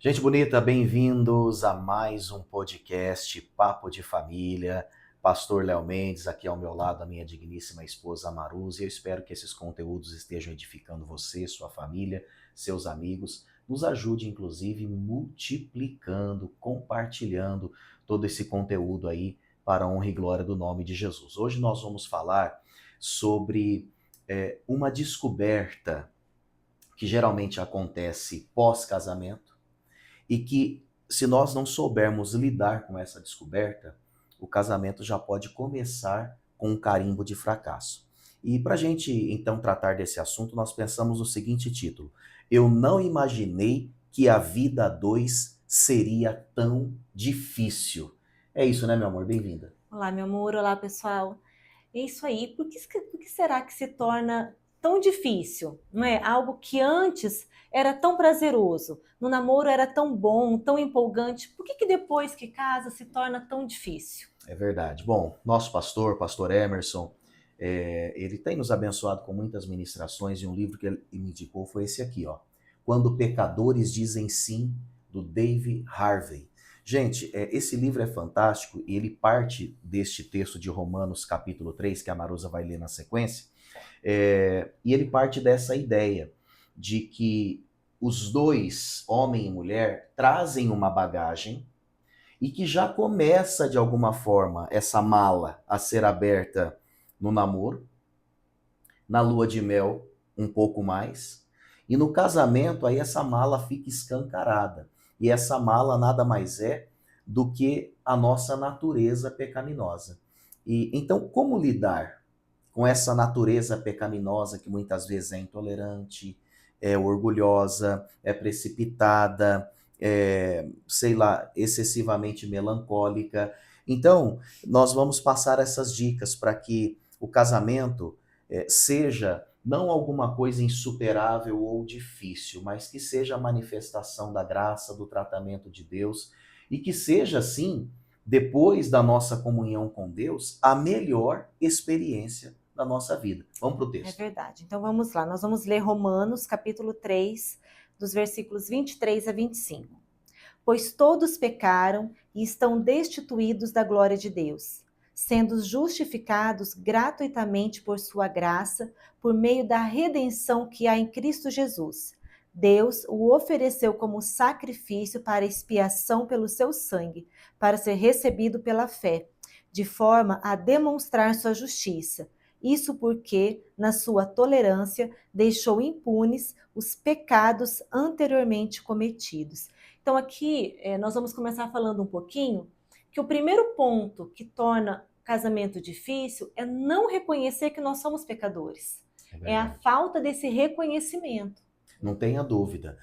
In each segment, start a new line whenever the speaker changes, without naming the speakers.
Gente bonita, bem-vindos a mais um podcast Papo de Família. Pastor Léo Mendes, aqui ao meu lado, a minha digníssima esposa Maruza. Eu espero que esses conteúdos estejam edificando você, sua família, seus amigos. Nos ajude, inclusive, multiplicando, compartilhando todo esse conteúdo aí para a honra e glória do nome de Jesus. Hoje nós vamos falar sobre uma descoberta que geralmente acontece pós-casamento e que, se nós não soubermos lidar com essa descoberta, o casamento já pode começar com um carimbo de fracasso. E para a gente então tratar desse assunto, nós pensamos no seguinte título: Eu não imaginei que a vida a dois seria tão difícil. É isso, né, meu amor? Bem-vinda.
Olá, meu amor. Olá, pessoal. É isso aí. Por que será que se torna tão difícil? Não é? Algo que antes era tão prazeroso, no namoro era tão bom, tão empolgante. Por que depois que casa se torna tão difícil?
É verdade. Bom, nosso pastor Emerson, ele tem nos abençoado com muitas ministrações e um livro que ele me indicou foi esse aqui, ó. Quando Pecadores Dizem Sim, do Dave Harvey. Gente, esse livro é fantástico e ele parte deste texto de Romanos capítulo 3, que a Marusa vai ler na sequência, e ele parte dessa ideia de que os dois, homem e mulher, trazem uma bagagem e que já começa de alguma forma essa mala a ser aberta no namoro, na lua de mel um pouco mais, e no casamento aí essa mala fica escancarada. E essa mala nada mais é do que a nossa natureza pecaminosa. E então como lidar com essa natureza pecaminosa que muitas vezes é intolerante, é orgulhosa, é precipitada, sei lá, excessivamente melancólica. Então, nós vamos passar essas dicas para que o casamento seja não alguma coisa insuperável ou difícil, mas que seja a manifestação da graça, do tratamento de Deus e que seja, assim, depois da nossa comunhão com Deus, a melhor experiência da nossa vida. Vamos para o
É
texto.
verdade. Então vamos lá. Nós vamos ler Romanos, capítulo 3, dos versículos 23 a 25. Pois todos pecaram e estão destituídos da glória de Deus, sendo justificados gratuitamente por sua graça, por meio da redenção que há em Cristo Jesus. Deus o ofereceu como sacrifício para expiação pelo seu sangue, para ser recebido pela fé, de forma a demonstrar sua justiça. Isso porque, na sua tolerância, deixou impunes os pecados anteriormente cometidos. Então, aqui nós vamos começar falando um pouquinho que o primeiro ponto que torna o casamento difícil é não reconhecer que nós somos pecadores.
É
É a
verdade.
falta desse reconhecimento.
Não tenha dúvida.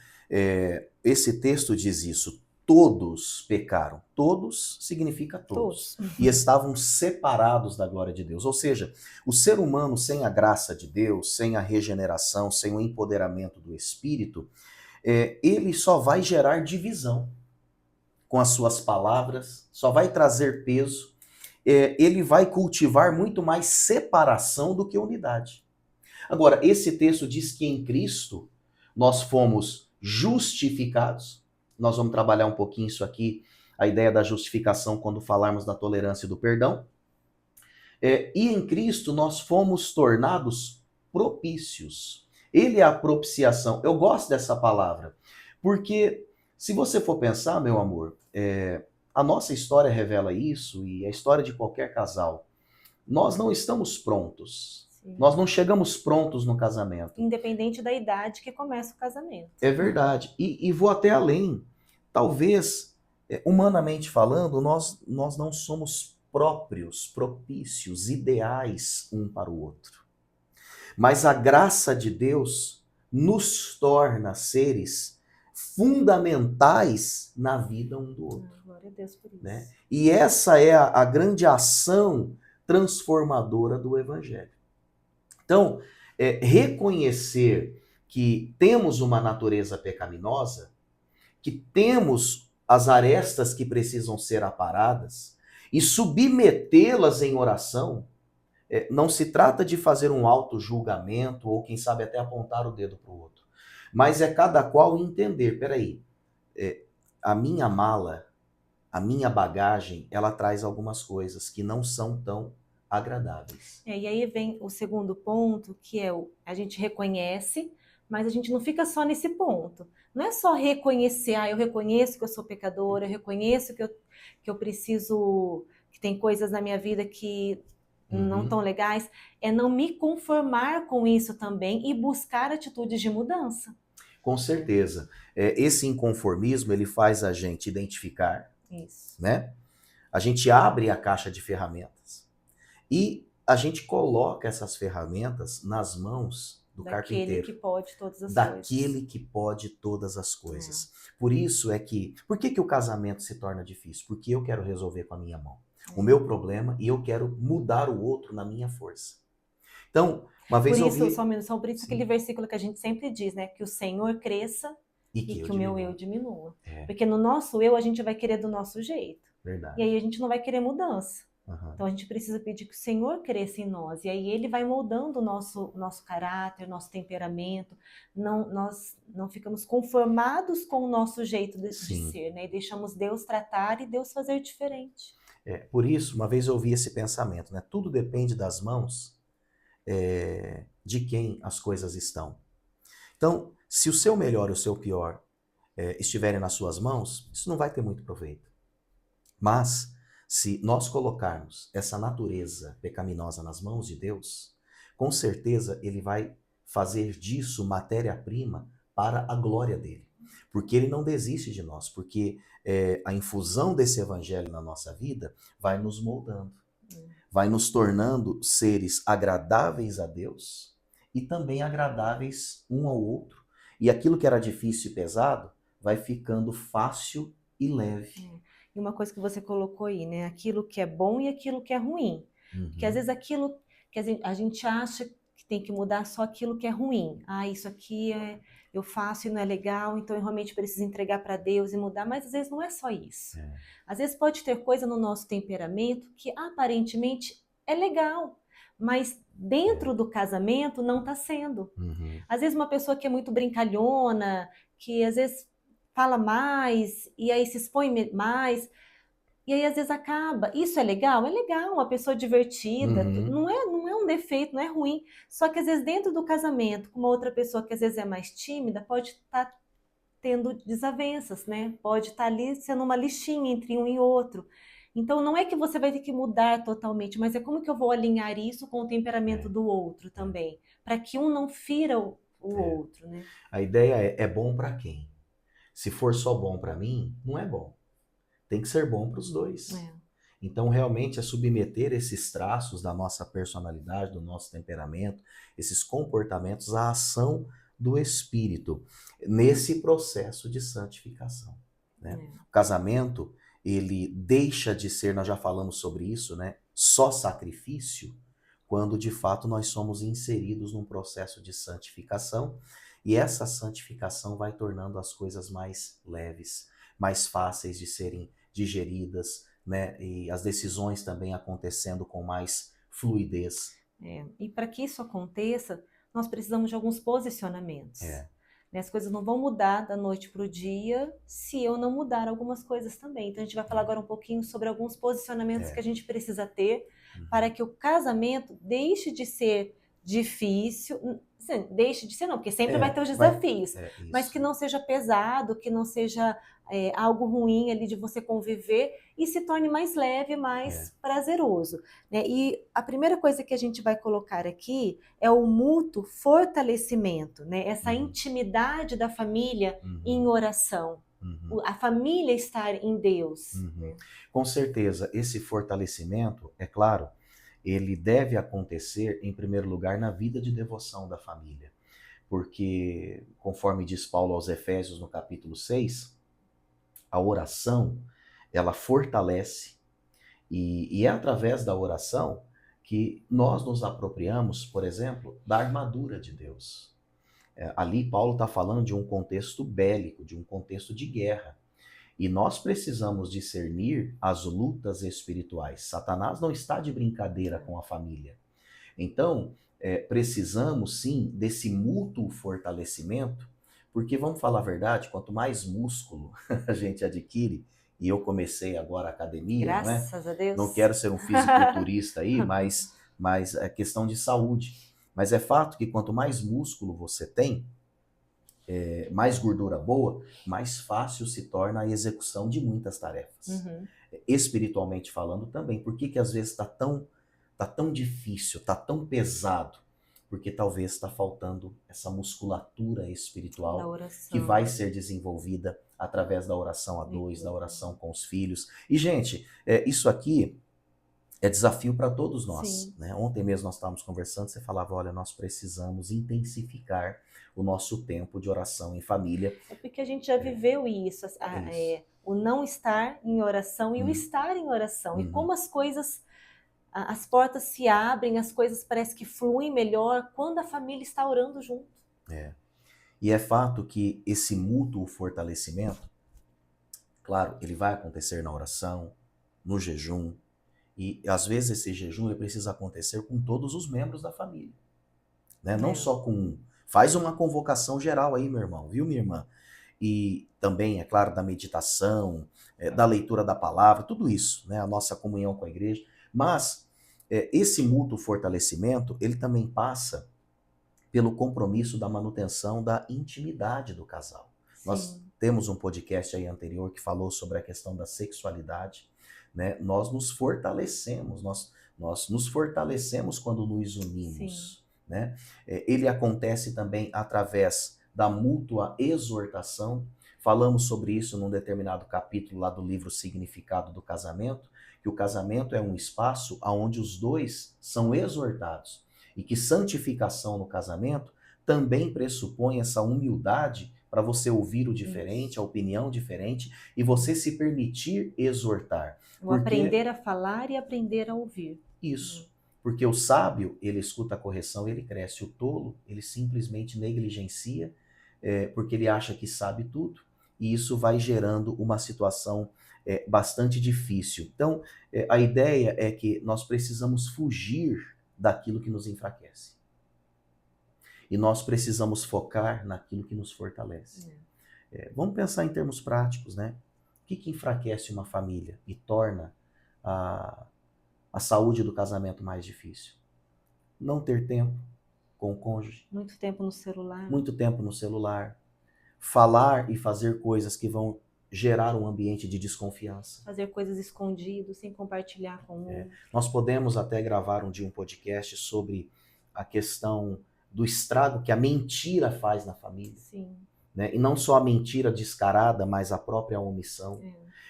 Esse texto diz isso. Todos pecaram. Todos significa todos.
Todos.
E estavam separados da glória de Deus. Ou seja, o ser humano sem a graça de Deus, sem a regeneração, sem o empoderamento do Espírito, ele só vai gerar divisão com as suas palavras, só vai trazer peso, ele vai cultivar muito mais separação do que unidade. Agora, esse texto diz que em Cristo nós fomos justificados. Nós vamos trabalhar um pouquinho isso aqui, a ideia da justificação, quando falarmos da tolerância e do perdão. E em Cristo nós fomos tornados propícios. Ele é a propiciação. Eu gosto dessa palavra, porque se você for pensar, meu amor, a nossa história revela isso e a história de qualquer casal. Nós não estamos prontos.
Sim.
Nós não chegamos prontos no casamento.
Independente da idade que começa o casamento.
É verdade. E vou até além. Talvez, humanamente falando, nós não somos próprios, propícios, ideais um para o outro. Mas a graça de Deus nos torna seres fundamentais na vida um do outro.
Glória a Deus por
Né?
isso.
E essa é a grande ação transformadora do Evangelho. Então, reconhecer que temos uma natureza pecaminosa, que temos as arestas que precisam ser aparadas e submetê-las em oração, não se trata de fazer um auto-julgamento ou, quem sabe, até apontar o dedo para o outro. Mas é cada qual entender, peraí, a minha mala, a minha bagagem, ela traz algumas coisas que não são tão agradáveis.
E aí vem o segundo ponto, que é a gente reconhece, mas a gente não fica só nesse ponto. Não é só reconhecer, eu reconheço que eu sou pecadora, eu reconheço que eu preciso, que tem coisas na minha vida que não tão legais, é não me conformar com isso também e buscar atitudes de mudança.
Com certeza. Esse inconformismo, ele faz a gente identificar,
Isso.
né? A gente abre a caixa de ferramentas e a gente coloca essas ferramentas nas mãos do
Daquele
carpinteiro.
que pode todas as
Daquele
coisas.
que pode todas as coisas. Por isso é que... Por que o casamento se torna difícil? Porque eu quero resolver com a minha mão o meu problema e eu quero mudar o outro na minha força. Então, uma
Por
vez eu
isso,
vi...
só um minuto, por isso aquele
Sim.
versículo que a gente sempre diz, né? Que o Senhor cresça
E
e
que eu
que o meu eu
diminua.
diminua. Porque no nosso eu, a gente vai querer do nosso jeito.
Verdade.
E aí a gente não vai querer mudança.
Uhum.
Então a gente precisa pedir que o Senhor cresça em nós. E aí Ele vai moldando o nosso caráter, nosso temperamento. Nós não ficamos conformados com o nosso jeito de ser, né? E deixamos Deus tratar e Deus fazer diferente.
Por isso, uma vez eu ouvi esse pensamento, né? Tudo depende das mãos de quem as coisas estão. Então, se o seu melhor e o seu pior estiverem nas suas mãos, isso não vai ter muito proveito. Mas, se nós colocarmos essa natureza pecaminosa nas mãos de Deus, com certeza Ele vai fazer disso matéria-prima para a glória dele. Porque Ele não desiste de nós, porque a infusão desse evangelho na nossa vida vai nos moldando, vai nos tornando seres agradáveis a Deus e também agradáveis um ao outro. E aquilo que era difícil e pesado vai ficando fácil e leve.
E uma coisa que você colocou aí, né? Aquilo que é bom e aquilo que é ruim. Porque às vezes aquilo que a gente acha que tem que mudar só aquilo que é ruim. Isso aqui eu faço e não é legal, então eu realmente preciso entregar para Deus e mudar. Mas às vezes não é só isso. Às vezes pode ter coisa no nosso temperamento que aparentemente é legal, mas dentro do casamento não está sendo. Às vezes uma pessoa que é muito brincalhona, que às vezes fala mais, e aí se expõe mais, e aí às vezes acaba. Isso é legal? É legal, uma pessoa divertida, não é um defeito, não é ruim. Só que às vezes dentro do casamento, com uma outra pessoa que às vezes é mais tímida, pode estar tendo desavenças, né? Pode estar ali sendo uma lixinha entre um e outro. Então não é que você vai ter que mudar totalmente, mas é como que eu vou alinhar isso com o temperamento do outro também, para que um não fira o outro, né?
A ideia é bom para quem? Se for só bom para mim, não é bom. Tem que ser bom para os dois. Então, realmente, é submeter esses traços da nossa personalidade, do nosso temperamento, esses comportamentos à ação do Espírito, nesse processo de santificação. Né? O casamento, ele deixa de ser, nós já falamos sobre isso, né? Só sacrifício, quando de fato nós somos inseridos num processo de santificação, e essa santificação vai tornando as coisas mais leves, mais fáceis de serem digeridas, né? E as decisões também acontecendo com mais fluidez.
E para que isso aconteça, nós precisamos de alguns posicionamentos. As coisas não vão mudar da noite para o dia se eu não mudar algumas coisas também. Então a gente vai falar agora um pouquinho sobre alguns posicionamentos que a gente precisa ter para que o casamento deixe de ser difícil, deixe de ser não, porque sempre vai ter os desafios, mas que não seja pesado, que não seja algo ruim ali de você conviver e se torne mais leve, mais prazeroso. Né? E a primeira coisa que a gente vai colocar aqui é o mútuo fortalecimento, né? Essa intimidade da família em oração. A família estar em Deus. Né?
Com certeza, esse fortalecimento, é claro, ele deve acontecer, em primeiro lugar, na vida de devoção da família. Porque, conforme diz Paulo aos Efésios no capítulo 6, a oração, ela fortalece, e é através da oração que nós nos apropriamos, por exemplo, da armadura de Deus. Ali Paulo está falando de um contexto bélico, de um contexto de guerra. E nós precisamos discernir as lutas espirituais. Satanás não está de brincadeira com a família. Então, precisamos sim desse mútuo fortalecimento Porque, vamos falar a verdade, quanto mais músculo a gente adquire, e eu comecei agora a academia, não é?
Graças a Deus.
Não quero ser um fisiculturista aí, mas é questão de saúde. Mas é fato que quanto mais músculo você tem, mais gordura boa, mais fácil se torna a execução de muitas tarefas.
Uhum.
Espiritualmente falando também. Por que que às vezes tá tão difícil, tá tão pesado? Porque talvez está faltando essa musculatura
Da
espiritual
oração.
que vai ser desenvolvida através da oração a dois, da oração com os filhos. E, gente, isso aqui é desafio para todos nós.
Sim.
Né? Ontem mesmo nós estávamos conversando, você falava, olha, nós precisamos intensificar o nosso tempo de oração em família.
É porque a gente já viveu isso, o não estar em oração e o estar em oração. E como as coisas, as portas se abrem, as coisas parecem que fluem melhor quando a família está orando junto.
E é fato que esse mútuo fortalecimento, claro, ele vai acontecer na oração, no jejum, e às vezes esse jejum ele precisa acontecer com todos os membros da família. Né? Não só com um. Faz uma convocação geral aí, meu irmão, viu, minha irmã? E também, é claro, da meditação, da leitura da palavra, tudo isso, né? A nossa comunhão com a igreja. Mas esse mútuo fortalecimento, ele também passa pelo compromisso da manutenção da intimidade do casal.
Sim.
Nós temos um podcast aí anterior que falou sobre a questão da sexualidade, né? Nós nos fortalecemos, nós nos fortalecemos quando nos unimos, né? Ele acontece também através da mútua exortação. Falamos sobre isso num determinado capítulo lá do livro Significado do Casamento, que o casamento é um espaço onde os dois são exortados e que santificação no casamento também pressupõe essa humildade para você ouvir o diferente, a opinião diferente, e você se permitir exortar.
Aprender a falar e aprender a ouvir.
Isso. Porque o sábio, ele escuta a correção e ele cresce. O tolo, ele simplesmente negligencia, porque ele acha que sabe tudo, e isso vai gerando uma situação bastante difícil. Então, a ideia é que nós precisamos fugir daquilo que nos enfraquece. E nós precisamos focar naquilo que nos fortalece. Vamos pensar em termos práticos, né? O que enfraquece uma família e torna a saúde do casamento mais difícil? Não ter tempo com o cônjuge.
Muito tempo no celular.
Muito tempo no celular. Falar e fazer coisas que vão gerar um ambiente de desconfiança.
Fazer coisas escondidas, sem compartilhar com o outro.
Nós podemos até gravar um dia um podcast sobre a questão do estrago que a mentira faz na família.
Sim.
Né? E não só a mentira descarada, mas a própria omissão.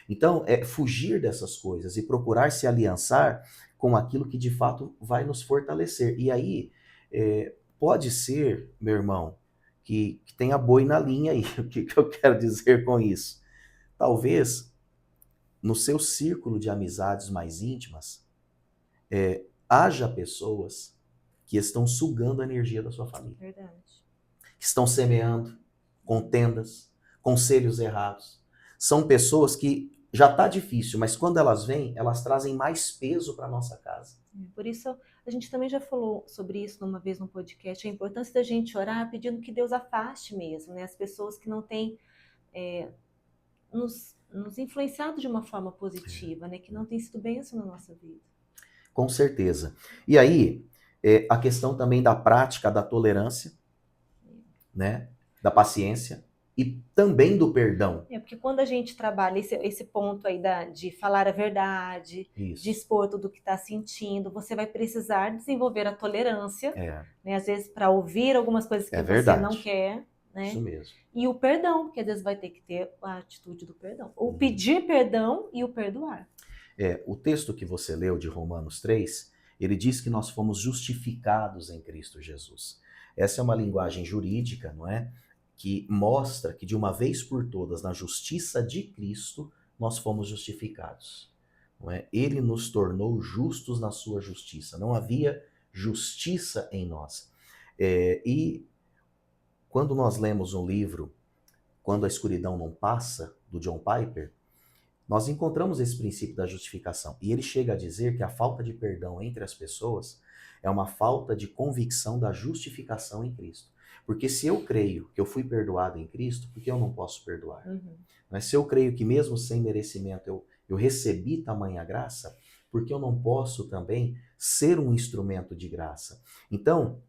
Então, fugir dessas coisas e procurar se aliançar com aquilo que de fato vai nos fortalecer. E aí, pode ser, meu irmão, que tenha boi na linha aí. O que eu quero dizer com isso? Talvez, no seu círculo de amizades mais íntimas, haja pessoas que estão sugando a energia da sua família.
Verdade.
Que estão semeando contendas, conselhos errados. São pessoas que já está difícil, mas quando elas vêm, elas trazem mais peso para nossa casa.
Por isso, a gente também já falou sobre isso uma vez no podcast, a importância da gente orar pedindo que Deus afaste mesmo, né? As pessoas que não têm nos influenciado de uma forma positiva, né? Que não tem sido bênção na nossa vida.
Com certeza. E aí, a questão também da prática da tolerância, né? Da paciência e também do perdão.
Porque quando a gente trabalha esse ponto aí de falar a verdade,
Isso.
de expor tudo o que está sentindo, você vai precisar desenvolver a tolerância, né? Às vezes para ouvir algumas coisas que você não quer, né?
Isso mesmo.
E o perdão, que às vezes vai ter que ter a atitude do perdão. O pedir perdão e o perdoar.
O texto que você leu de Romanos 3, ele diz que nós fomos justificados em Cristo Jesus. Essa é uma linguagem jurídica, não é? Que mostra que de uma vez por todas, na justiça de Cristo, nós fomos justificados. Não é? Ele nos tornou justos na sua justiça. Não havia justiça em nós. E quando nós lemos um livro, Quando a Escuridão Não Passa, do John Piper, nós encontramos esse princípio da justificação. E ele chega a dizer que a falta de perdão entre as pessoas é uma falta de convicção da justificação em Cristo. Porque se eu creio que eu fui perdoado em Cristo, por que eu não posso perdoar?
Uhum.
Mas se eu creio que mesmo sem merecimento eu recebi tamanha graça, por que eu não posso também ser um instrumento de graça? Então,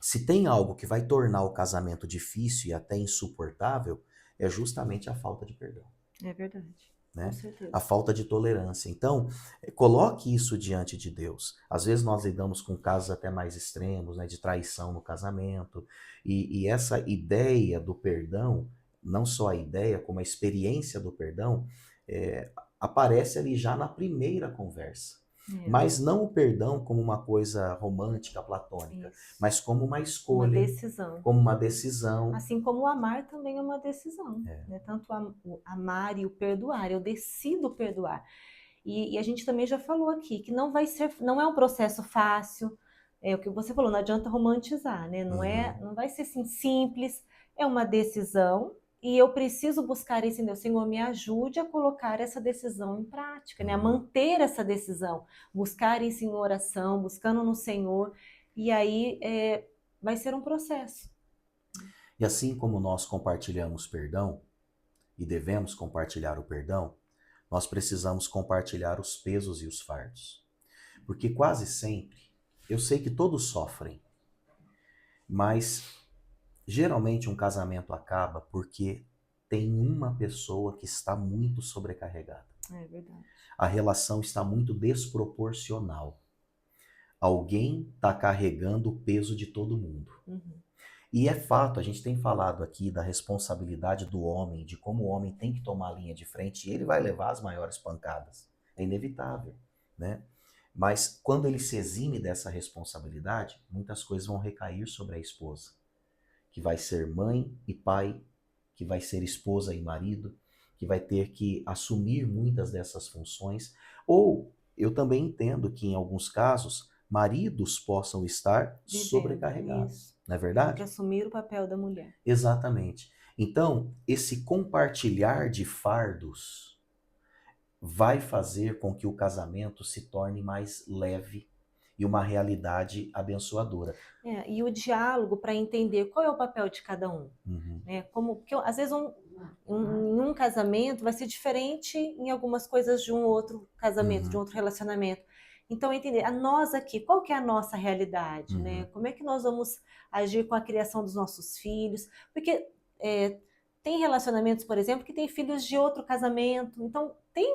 se tem algo que vai tornar o casamento difícil e até insuportável, é justamente a falta de perdão,
É verdade, com
né?
certeza.
A falta de tolerância. Então, coloque isso diante de Deus. Às vezes nós lidamos com casos até mais extremos, né, de traição no casamento, e essa ideia do perdão, não só a ideia, como a experiência do perdão, aparece ali já na primeira conversa.
É,
Mas não o perdão como uma coisa romântica, platônica,
isso.
mas como uma
Uma
escolha,
decisão.
como uma decisão.
Assim como o amar também é uma decisão,
É.
né? Tanto o amar e o perdoar. Eu decido perdoar. E a gente também já falou aqui que não é um processo fácil. É o que você falou, não adianta romantizar, né?
Uhum.
Não vai ser assim simples. É uma decisão e eu preciso buscar isso em Deus. Senhor, me ajude a colocar essa decisão em prática, né? A
Uhum.
manter essa decisão, buscar isso em oração, buscando no Senhor. E aí vai ser um processo.
E assim como nós compartilhamos perdão, e devemos compartilhar o perdão, nós precisamos compartilhar os pesos e os fardos. Porque quase sempre, eu sei que todos sofrem, mas geralmente um casamento acaba porque tem uma pessoa que está muito sobrecarregada.
É verdade.
A relação está muito desproporcional. Alguém está carregando o peso de todo mundo.
Uhum.
E é fato, a gente tem falado aqui da responsabilidade do homem, de como o homem tem que tomar a linha de frente e ele vai levar as maiores pancadas. É inevitável, né? Mas quando ele se exime dessa responsabilidade, muitas coisas vão recair sobre a esposa, que vai ser mãe e pai, que vai ser esposa e marido, que vai ter que assumir muitas dessas funções. Ou eu também entendo que em alguns casos maridos possam estar
Vivendo,
sobrecarregados,
isso.
não é
Tendo que
verdade?
assumir o papel da mulher.
Exatamente. Então, esse compartilhar de fardos vai fazer com que o casamento se torne mais leve e uma realidade abençoadora.
E o diálogo para entender qual é o papel de cada um.
Uhum,
Né? Porque às vezes em um casamento vai ser diferente em algumas coisas de um outro casamento, de um
uhum,
outro relacionamento. Então, entender, a nós aqui, qual que é a nossa realidade, né?
uhum,
Como é que nós vamos agir com a criação dos nossos filhos? Porque tem relacionamentos, por exemplo, que tem filhos de outro casamento. Então, tem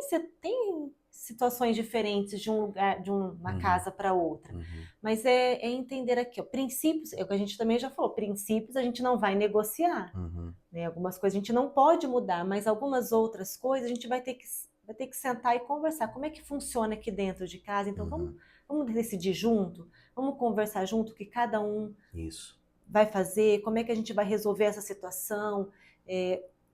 situações diferentes de um lugar, de uma
uhum,
casa para outra.
uhum,
Mas é entender aqui, ó, princípios, é o que a gente também já falou, princípios a gente não vai negociar.
uhum,
Né? Algumas coisas a gente não pode mudar, mas algumas outras coisas a gente vai ter que sentar e conversar. Como é que funciona aqui dentro de casa? Então
uhum.
vamos decidir junto, vamos conversar junto o que cada um
Isso.
vai fazer, como é que a gente vai resolver essa situação,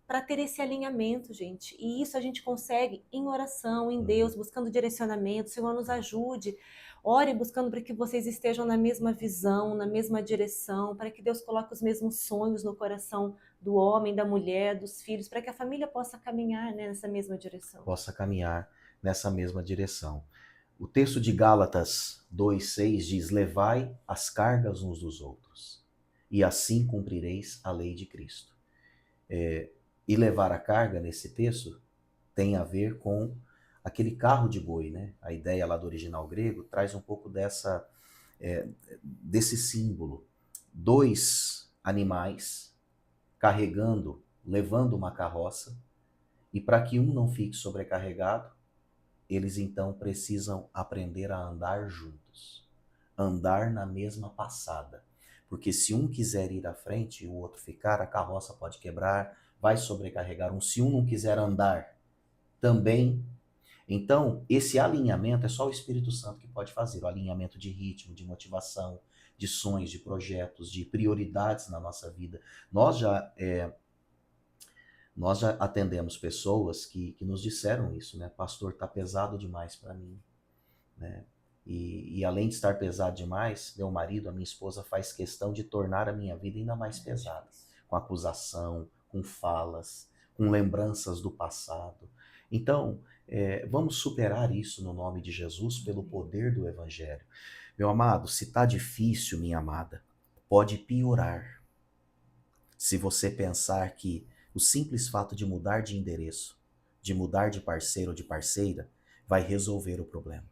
para ter esse alinhamento, gente. E isso a gente consegue em oração, em
Uhum,
Deus, buscando direcionamento. O Senhor nos ajude. Ore buscando para que vocês estejam na mesma visão, na mesma direção, para que Deus coloque os mesmos sonhos no coração do homem, da mulher, dos filhos, para que a família possa caminhar, né, nessa mesma direção.
possa caminhar nessa mesma direção. O texto de Gálatas 2:6 diz: Levai as cargas uns dos outros, e assim cumprireis a lei de Cristo. E levar a carga nesse texto tem a ver com aquele carro de boi, né? A ideia lá do original grego traz um pouco é, desse símbolo. Dois animais carregando, levando uma carroça, e para que um não fique sobrecarregado, eles então precisam aprender a andar juntos, andar na mesma passada. Porque se um quiser ir à frente e o outro ficar, a carroça pode quebrar, vai sobrecarregar um. Se um não quiser andar, também. Então, esse alinhamento é só o Espírito Santo que pode fazer, o alinhamento de ritmo, de motivação, de sonhos, de projetos, de prioridades na nossa vida. Nós já nós já atendemos pessoas que nos disseram isso, né? Pastor, tá pesado demais para mim, né? E além de estar pesado demais, meu marido, a minha esposa, faz questão de tornar a minha vida ainda mais pesada, com acusação, com falas, com lembranças do passado. Então, vamos superar isso no nome de Jesus pelo poder do Evangelho. Meu amado, se tá difícil, minha amada, pode piorar. se você pensar que o simples fato de mudar de endereço, de mudar de parceiro ou de parceira, vai resolver o problema.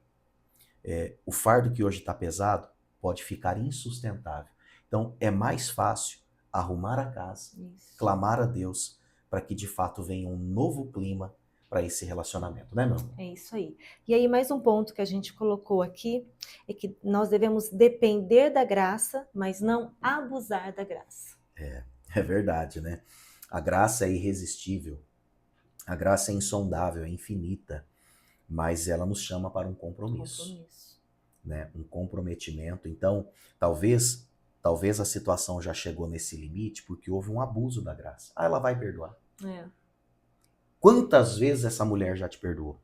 O fardo que hoje está pesado pode ficar insustentável. Então, é mais fácil arrumar a casa, clamar a Deus, para que de fato venha um novo clima para esse relacionamento, né, meu amor?
É isso aí. E aí, mais um ponto que a gente colocou aqui é que nós devemos depender da graça, mas não abusar da graça.
É verdade, né? A graça é irresistível, a graça é insondável, é infinita, mas ela nos chama para um compromisso, né? Um comprometimento. Então, talvez a situação já chegou nesse limite porque houve um abuso da graça. Ah, ela vai perdoar. Quantas vezes essa mulher já te perdoou?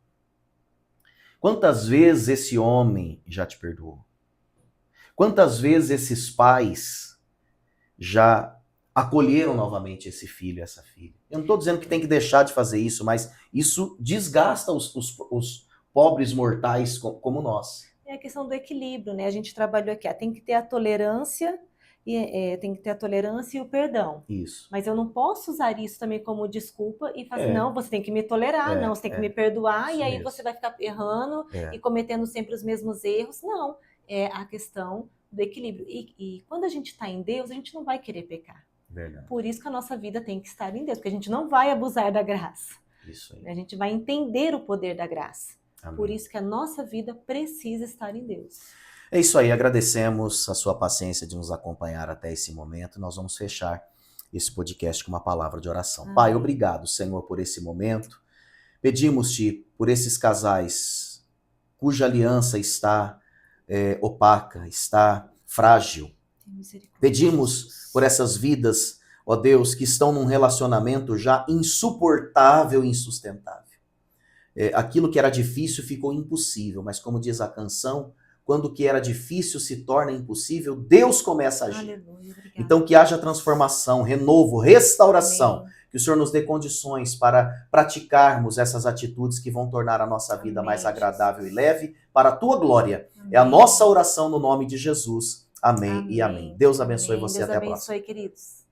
Quantas vezes esse homem já te perdoou? Quantas vezes esses pais já acolheram novamente esse filho e essa filha? Eu não estou dizendo que tem que deixar de fazer isso, mas isso desgasta os pobres mortais como nós.
É a questão do equilíbrio, né? A gente trabalhou aqui, tem que ter a tolerância tem que ter a tolerância e o perdão.
Isso.
Mas eu não posso usar isso também como desculpa e fazer, não, você tem que me tolerar, não, você tem que me perdoar,
isso
e aí
mesmo.
você vai ficar errando e cometendo sempre os mesmos erros. Não, é a questão do equilíbrio. E quando a gente está em Deus, a gente não vai querer pecar.
Verdade.
Por isso que a nossa vida tem que estar em Deus, porque a gente não vai abusar da graça.
Isso aí.
A gente vai entender o poder da graça.
Amém.
Por isso que a nossa vida precisa estar em Deus.
É isso aí, agradecemos a sua paciência de nos acompanhar até esse momento. Nós vamos fechar esse podcast com uma palavra de oração. Pai, obrigado, Senhor, por esse momento. Pedimos-te por esses casais cuja aliança está opaca, está frágil. Pedimos por essas vidas, ó Deus, que estão num relacionamento já insuportável e insustentável. Aquilo que era difícil ficou impossível, mas como diz a canção, quando o que era difícil se torna impossível, Deus começa a agir.
Aleluia,
então que haja transformação, renovo, restauração.
Amém.
Que o Senhor nos dê condições para praticarmos essas atitudes que vão tornar a nossa vida mais agradável e leve para a tua glória. Amém. É a nossa oração no nome de Jesus. Amém e amém. Deus abençoe você.
Deus
até a próxima.
Deus abençoe, queridos.